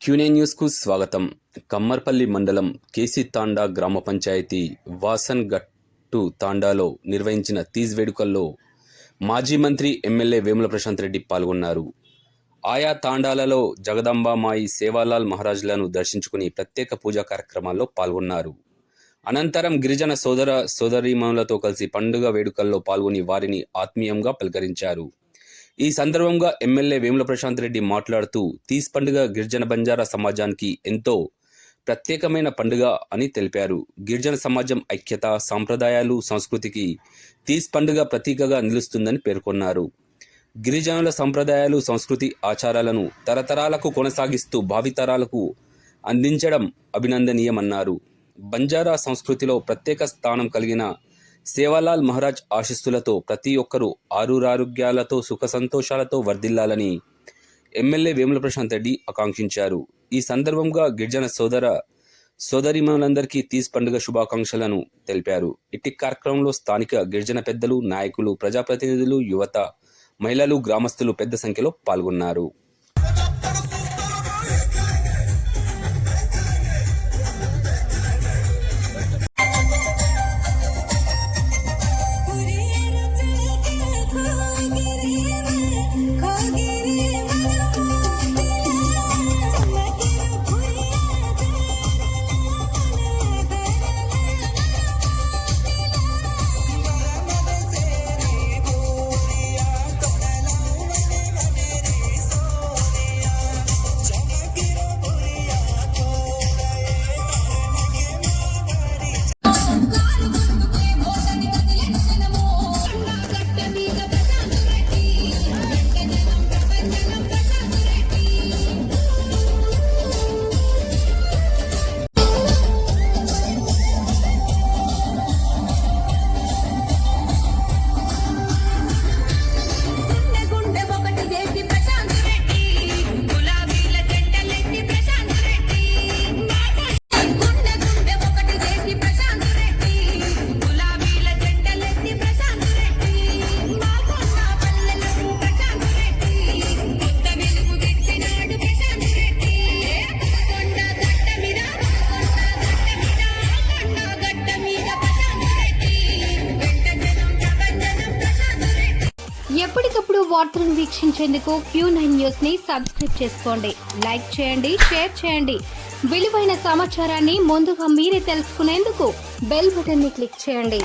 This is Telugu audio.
క్యూనే న్యూస్కు స్వాగతం. కమ్మర్పల్లి మండలం కేసీ తాండా గ్రామ పంచాయతీ వాసన్ గట్టు తాండాలో నిర్వహించిన తీజ్ వేడుకల్లో మాజీ మంత్రి ఎమ్మెల్యే వేముల ప్రశాంత్ రెడ్డి పాల్గొన్నారు. ఆయా తాండాలలో జగదాంబామాయి సేవాలాల్ మహారాజ్లను దర్శించుకుని ప్రత్యేక పూజా కార్యక్రమాల్లో పాల్గొన్నారు. అనంతరం గిరిజన సోదరీమణులతో కలిసి పండుగ వేడుకల్లో పాల్గొని వారిని ఆత్మీయంగా పలకరించారు. ఈ సందర్భంగా ఎమ్మెల్యే వేముల ప్రశాంత్ రెడ్డి మాట్లాడుతూ తీజ్ పండుగ గిరిజన బంజారా సమాజానికి ఎంతో ప్రత్యేకమైన పండుగ అని తెలిపారు. గిరిజన సమాజం ఐక్యత, సాంప్రదాయాలు, సంస్కృతికి తీజ్ పండుగ ప్రతీకగా నిలుస్తుందని పేర్కొన్నారు. గిరిజనుల సంప్రదాయాలు, సంస్కృతి, ఆచారాలను తరతరాలకు కొనసాగిస్తూ భావితరాలకు అందించడం అభినందనీయమన్నారు. బంజారా సంస్కృతిలో ప్రత్యేక స్థానం కలిగిన సేవాలాల్ మహారాజ్ ఆశీస్సులతో ప్రతి ఒక్కరూ ఆరోగ్యాలతో సుఖ సంతోషాలతో వర్ధిల్లాలని ఎమ్మెల్యే వేముల ప్రశాంత్ రెడ్డి ఆకాంక్షించారు. ఈ సందర్భంగా గిరిజన సోదరీమణులందరికీ తీజ్ పండుగ శుభాకాంక్షలను తెలిపారు. ఇట్టి కార్యక్రమంలో స్థానిక గిరిజన పెద్దలు, నాయకులు, ప్రజాప్రతినిధులు, యువత, మహిళలు, గ్రామస్తులు పెద్ద సంఖ్యలో పాల్గొన్నారు. ఎప్పటికప్పుడు వార్తలను వీక్షించేందుకు Q9 న్యూస్ ని సబ్స్క్రైబ్ చేసుకోండి, లైక్ చేయండి, షేర్ చేయండి. విలువైన సమాచారాన్ని ముందుగా మీరే తెలుసుకునేందుకు బెల్ బటన్ ని క్లిక్ చేయండి.